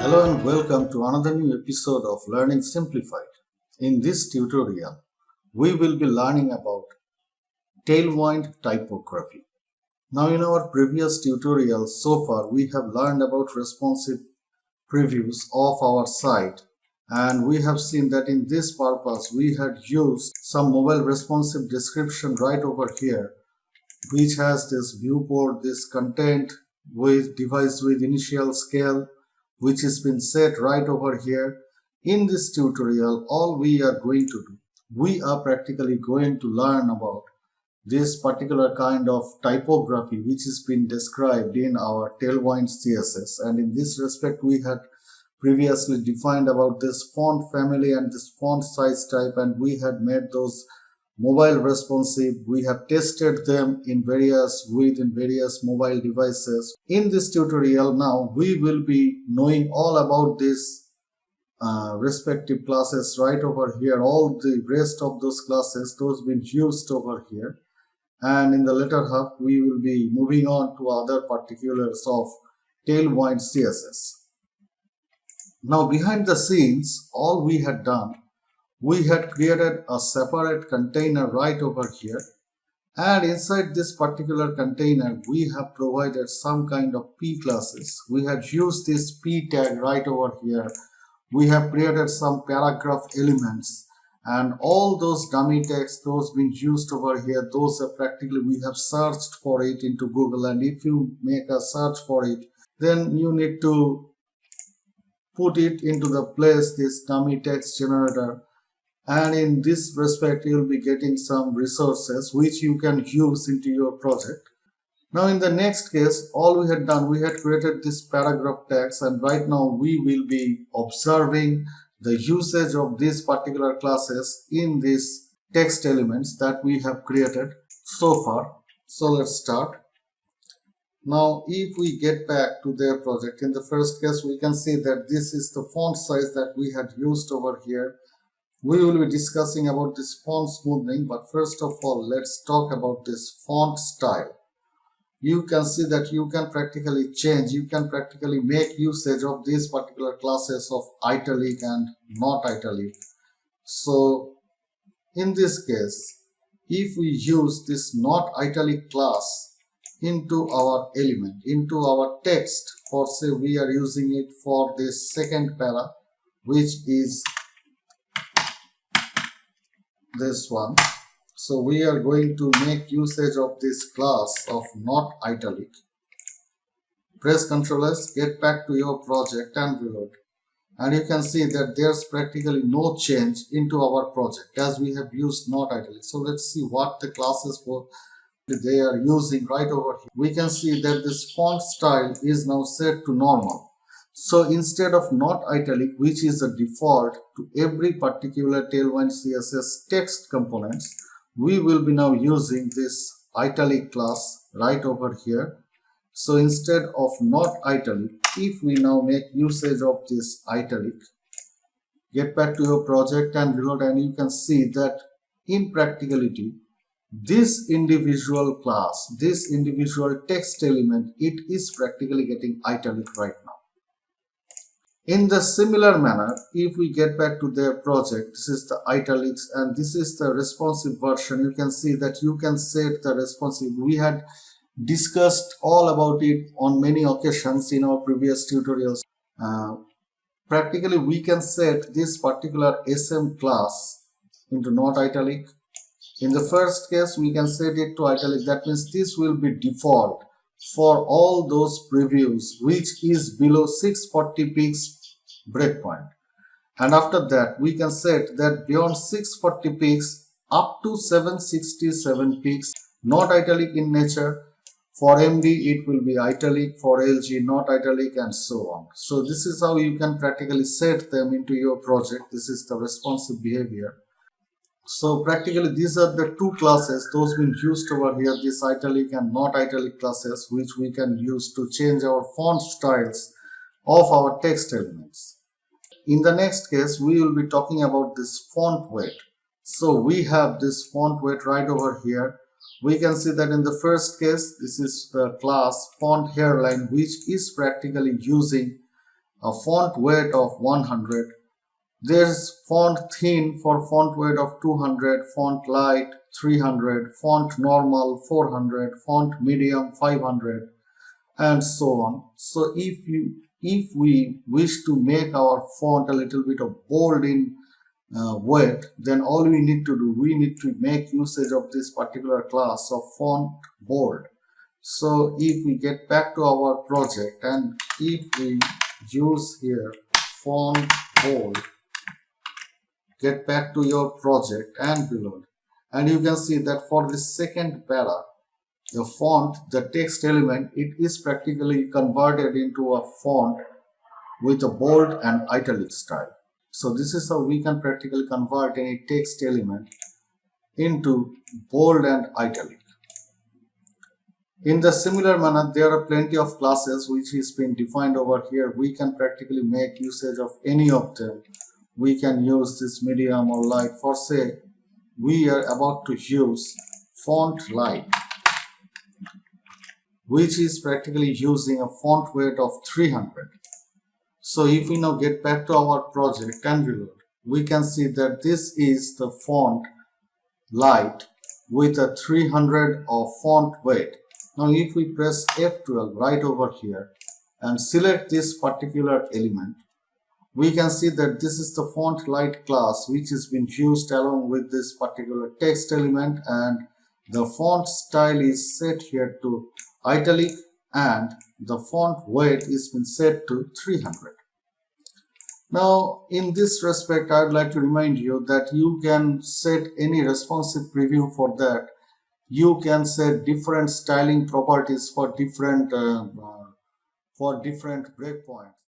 Hello and welcome to another new episode of Learning Simplified. In this tutorial, we will be learning about Tailwind typography. Now in our previous tutorials so far, we have learned about responsive previews of our site, and we have seen that in this purpose we had used some mobile responsive description right over here, which has this viewport, this content with device with initial scale, which has been set right over here. In this tutorial, all we are going to do, we are practically going to learn about this particular kind of typography which has been described in our Tailwind CSS, and in this respect we had previously defined about this font family and this font size type, and we had made those mobile responsive. We have tested them in various mobile devices. In this tutorial now we will be knowing all about these respective classes right over here, all the rest of those classes, those been used over here, and in the later half we will be moving on to other particulars of Tailwind CSS. Now behind the scenes, all we had done, we had created a separate container right over here, and inside this particular container we have provided some kind of P classes. We had used this P tag right over here. We have created some paragraph elements, and all those dummy text, those been used over here, those are practically we have searched for it into Google, and if you make a search for it, then you need to put it into the place this dummy text generator, and in this respect you will be getting some resources which you can use into your project. Now in the next case, all we had done, we had created this paragraph tags, and right now we will be observing the usage of these particular classes in these text elements that we have created so far. So let's start. Now if we get back to their project, in the first case we can see that this is the font size that we had used over here. We will be discussing about this font smoothing, but first of all let's talk about this font style. You can see that you can practically change, you can practically make usage of these particular classes of italic and not italic. So in this case, if we use this not italic class into our element, into our text, for say we are using it for this second para, which is this one. So we are going to make usage of this class of not italic. Press Ctrl S, get back to your project and reload, and you can see that there's practically no change into our project as we have used not italic. So let's see what the classes for they are using right over here. We can see that this font style is now set to normal. So instead of not italic, which is a default to every particular Tailwind CSS text components, we will be now using this italic class right over here. So instead of not italic, if we now make usage of this italic, get back to your project and reload, and you can see that in practicality, this individual class, this individual text element, it is practically getting italic right now. In the similar manner, if we get back to their project, this is the italics and this is the responsive version. You can see that you can set the responsive. We had discussed all about it on many occasions in our previous tutorials. Practically we can set this particular SM class into not italic. In the first case we can set it to italic. That means this will be default for all those previews which is below 640 pixels breakpoint, and after that we can set that beyond 640 pixels up to 767 pixels not italic in nature. For MD it will be italic, for LG not italic, and so on. So this is how you can practically set them into your project. This is the responsive behavior. So practically these are the two classes, those being used over here, this italic and not italic classes, which we can use to change our font styles of our text elements. In the next case, we will be talking about this font weight. So we have this font weight right over here. We can see that in the first case, this is the class font hairline, which is practically using a font weight of 100. There's font thin for font weight of 200, font light 300, font normal 400, font medium 500, and so on. So if we wish to make our font a little bit of bold in weight, then all we need to do, we need to make usage of this particular class of font bold. So if we get back to our project and if we use here font bold, get back to your project and reload, and you can see that for the second para, the font, the text element, it is practically converted into a font with a bold and italic style. So this is how we can practically convert any text element into bold and italic. In the similar manner, there are plenty of classes which is been defined over here. We can practically make usage of any of them. We can use this medium or light. For say, we are about to use font light, which is practically using a font weight of 300. So if we now get back to our project and reload, we can see that this is the font light with a 300 of font weight. Now if we press F12 right over here and select this particular element, we can see that this is the font light class which has been used along with this particular text element, and the font style is set here to italic and the font weight is been set to 300. Now in this respect, I would like to remind you that you can set any responsive preview for that. You can set different styling properties for different breakpoints.